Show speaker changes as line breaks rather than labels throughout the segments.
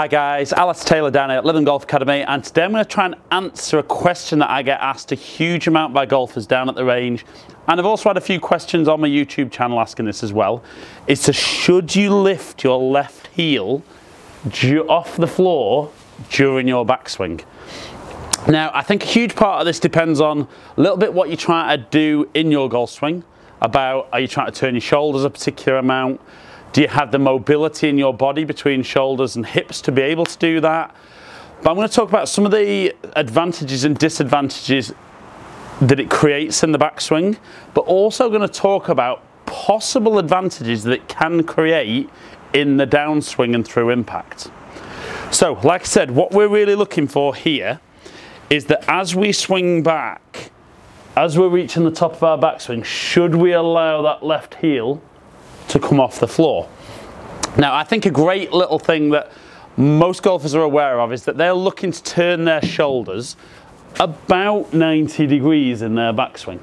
Hi guys, Alistair Taylor down here at Living Golf Academy, and today I'm going to try and answer a question that I get asked a huge amount by golfers down at the range, and I've also had a few questions on my YouTube channel asking this as well, is to should you lift your left heel off the floor during your backswing? Now I think a huge part of this depends on a little bit what you're trying to do in your golf swing. Are you trying to turn your shoulders a particular amount? Do you have the mobility in your body between shoulders and hips to be able to do that? But I'm going to talk about some of the advantages and disadvantages that it creates in the backswing, but also going to talk about possible advantages that it can create in the downswing and through impact. So, like I said, what we're really looking for here is that as we swing back, as we're reaching the top of our backswing, should we allow that left heel to come off the floor? Now I think a great little thing that most golfers are aware of is that they're looking to turn their shoulders about 90 degrees in their backswing.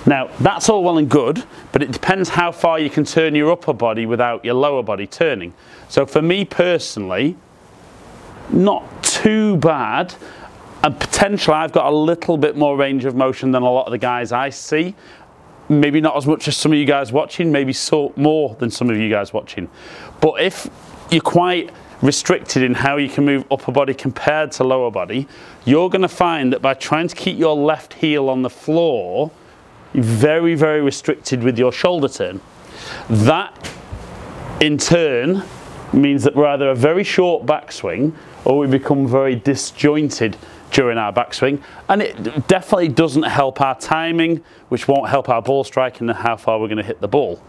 Now that's all well and good, but it depends how far you can turn your upper body without your lower body turning. So for me personally, not too bad, and potentially I've got a little bit more range of motion than a lot of the guys I see. Maybe not as much as some of you guys watching, maybe more than some of you guys watching. But if you're quite restricted in how you can move upper body compared to lower body, you're going to find that by trying to keep your left heel on the floor, you're very, very restricted with your shoulder turn. That in turn means that we're either a very short backswing or we become very disjointed during our backswing, and it definitely doesn't help our timing, which won't help our ball striking and how far we're going to hit the ball.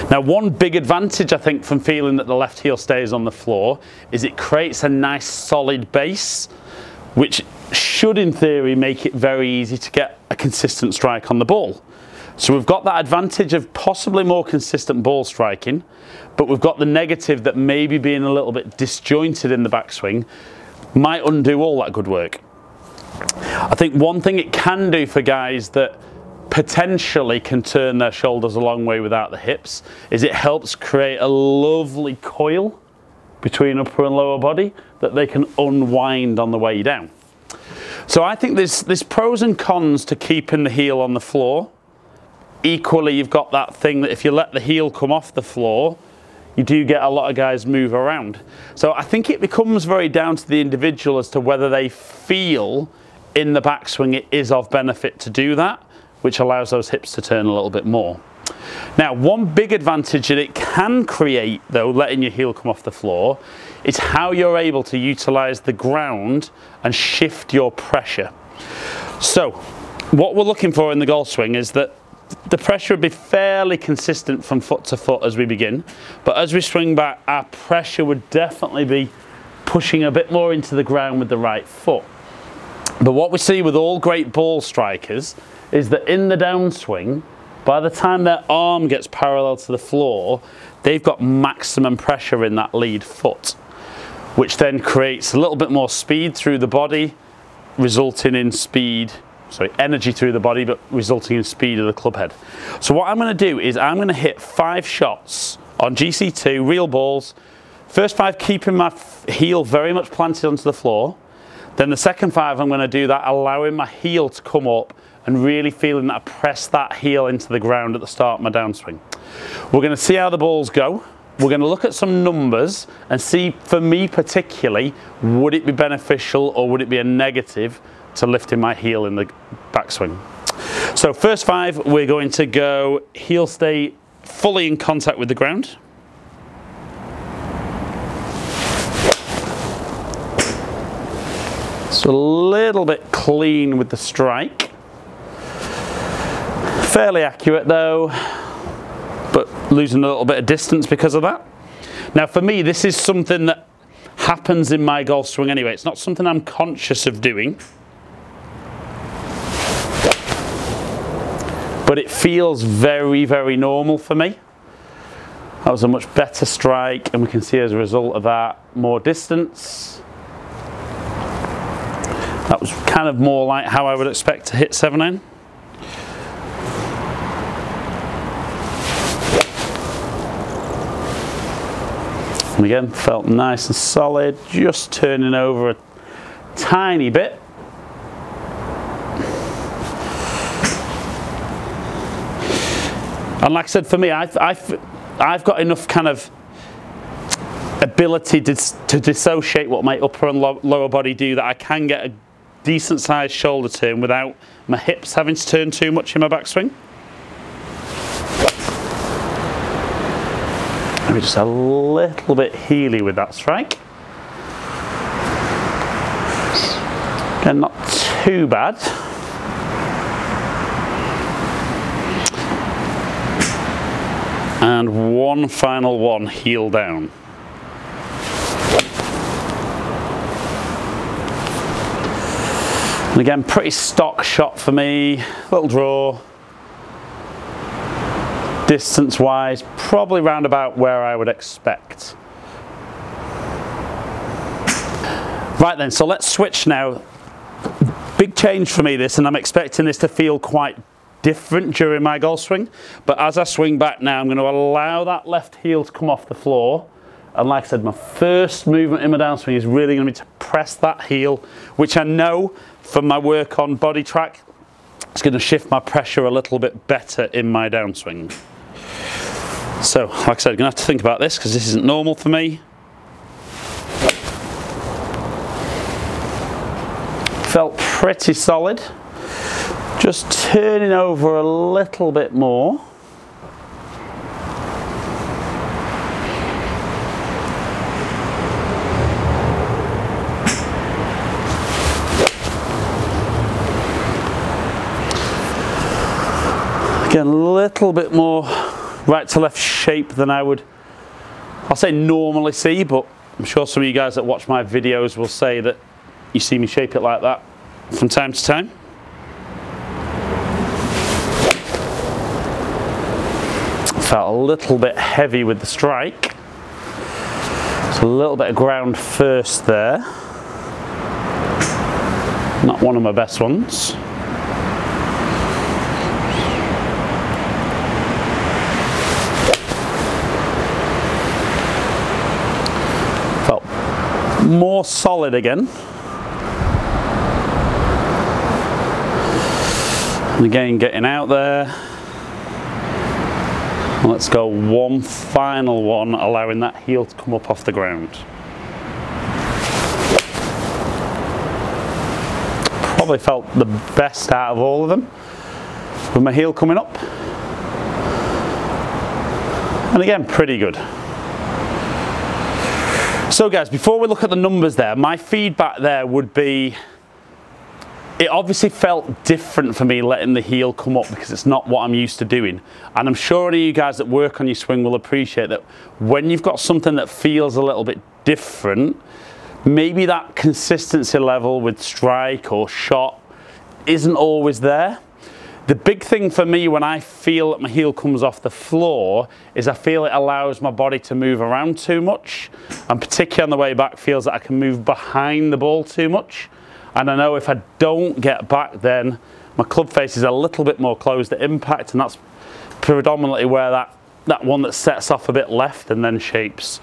Now one big advantage I think from feeling that the left heel stays on the floor is it creates a nice solid base, which should in theory make it very easy to get a consistent strike on the ball. So we've got that advantage of possibly more consistent ball striking, but we've got the negative that maybe being a little bit disjointed in the backswing might undo all that good work. I think one thing it can do for guys that potentially can turn their shoulders a long way without the hips is it helps create a lovely coil between upper and lower body that they can unwind on the way down. So I think there's pros and cons to keeping the heel on the floor. Equally, you've got that thing that if you let the heel come off the floor, you do get a lot of guys move around. So I think it becomes very down to the individual as to whether they feel in the backswing it is of benefit to do that, which allows those hips to turn a little bit more. Now one big advantage that it can create though, letting your heel come off the floor, is how you're able to utilize the ground and shift your pressure. So what we're looking for in the golf swing is that the pressure would be fairly consistent from foot to foot as we begin, but as we swing back our pressure would definitely be pushing a bit more into the ground with the right foot. But what we see with all great ball strikers is that in the downswing, by the time their arm gets parallel to the floor, they've got maximum pressure in that lead foot, which then creates a little bit more speed through the body, resulting in energy through the body, but resulting in speed of the club head. So what I'm going to do is I'm going to hit 5 shots on GC2, real balls. First 5 keeping my heel very much planted onto the floor. Then the second 5 I'm going to do that allowing my heel to come up and really feeling that I press that heel into the ground at the start of my downswing. We're going to see how the balls go. We're going to look at some numbers and see, for me particularly, would it be beneficial or would it be a negative to lifting my heel in the backswing. So first 5, we're going to go heel stay fully in contact with the ground. So a little bit clean with the strike. Fairly accurate though, but losing a little bit of distance because of that. Now for me, this is something that happens in my golf swing anyway. It's not something I'm conscious of doing, but it feels very, very normal for me. That was a much better strike, and we can see as a result of that more distance. That was kind of more like how I would expect to hit 7-iron. And again, felt nice and solid, just turning over a tiny bit. And like I said, for me, I've got enough kind of ability to dissociate what my upper and lower body do that I can get a decent sized shoulder turn without my hips having to turn too much in my backswing. Maybe just a little bit heely with that strike. Again, not too bad. And one final one, heel down. And again, pretty stock shot for me, little draw. Distance wise, probably round about where I would expect. Right then, so let's switch now. Big change for me this, and I'm expecting this to feel quite different during my golf swing, but as I swing back now, I'm going to allow that left heel to come off the floor, and like I said, my first movement in my downswing is really going to be to press that heel, which I know from my work on body track, it's going to shift my pressure a little bit better in my downswing. So like I said, I'm going to have to think about this because this isn't normal for me. Felt pretty solid. Just turning over a little bit more. Again, a little bit more right to left shape than I would, I'll say normally see, but I'm sure some of you guys that watch my videos will say that you see me shape it like that from time to time. Felt a little bit heavy with the strike. So a little bit of ground first there. Not one of my best ones. Felt more solid again. And again, getting out there. Let's go one final one, allowing that heel to come up off the ground. Probably felt the best out of all of them, with my heel coming up. And again, pretty good. So guys, before we look at the numbers there, my feedback there would be, it obviously felt different for me letting the heel come up because it's not what I'm used to doing. And I'm sure any of you guys that work on your swing will appreciate that when you've got something that feels a little bit different, maybe that consistency level with strike or shot isn't always there. The big thing for me when I feel that my heel comes off the floor is I feel it allows my body to move around too much, and particularly on the way back feels that I can move behind the ball too much. And I know if I don't get back, then my club face is a little bit more closed at impact, and that's predominantly where that one that sets off a bit left and then shapes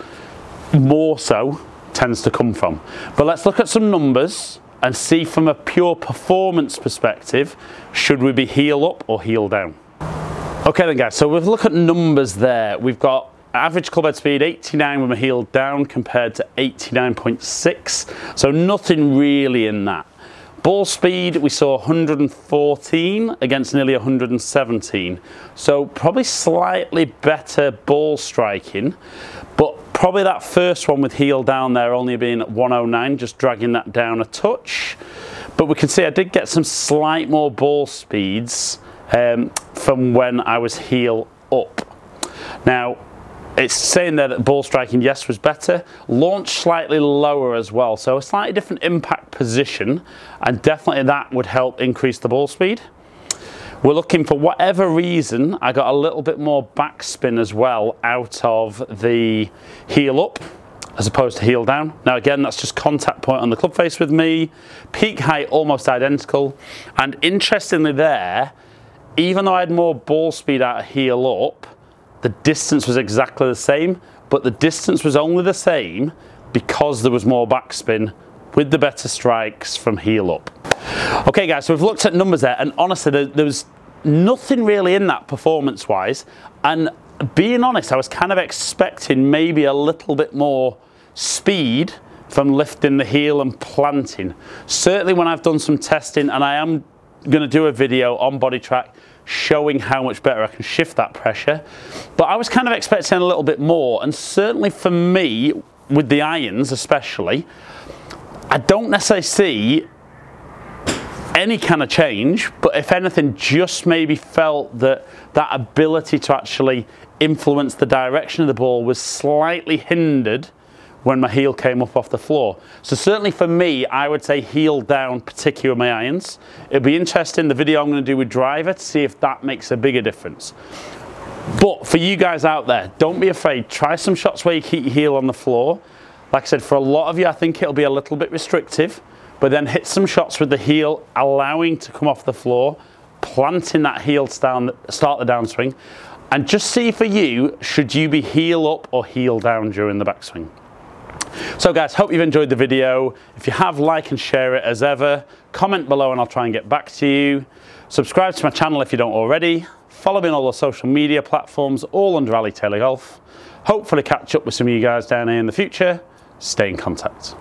more so tends to come from. But let's look at some numbers and see from a pure performance perspective, should we be heel up or heel down? Okay then guys, so we'll look at numbers there. We've got average club head speed 89 with my heel down compared to 89.6, so nothing really in that. Ball speed, we saw 114 against nearly 117, so probably slightly better ball striking, but probably that first one with heel down there only being at 109, just dragging that down a touch. But we can see I did get some slight more ball speeds from when I was heel up. Now, it's saying there that ball striking, yes, was better. Launch slightly lower as well, so a slightly different impact position, and definitely that would help increase the ball speed. We're looking, for whatever reason, I got a little bit more backspin as well out of the heel up as opposed to heel down. Now again, that's just contact point on the club face with me. Peak height almost identical, and interestingly there, even though I had more ball speed out of heel up, the distance was exactly the same, but the distance was only the same because there was more backspin with the better strikes from heel up. Okay guys, so we've looked at numbers there, and honestly there was nothing really in that performance wise, and being honest, I was kind of expecting maybe a little bit more speed from lifting the heel and planting. Certainly when I've done some testing, and I am going to do a video on body track showing how much better I can shift that pressure, but I was kind of expecting a little bit more. And certainly for me, with the irons especially, I don't necessarily see any kind of change, but if anything, just maybe felt that that ability to actually influence the direction of the ball was slightly hindered when my heel came up off the floor. So certainly for me, I would say heel down, particularly with my irons. It'll be interesting, the video I'm going to do with driver, to see if that makes a bigger difference. But for you guys out there, don't be afraid. Try some shots where you keep your heel on the floor. Like I said, for a lot of you, I think it'll be a little bit restrictive, but then hit some shots with the heel allowing to come off the floor, planting that heel down, start the downswing, and just see for you, should you be heel up or heel down during the backswing. So guys, hope you've enjoyed the video. If you have, like and share it as ever. Comment below and I'll try and get back to you. Subscribe to my channel if you don't already. Follow me on all the social media platforms, all under Ali Taylor Golf. Hopefully catch up with some of you guys down here in the future. Stay in contact.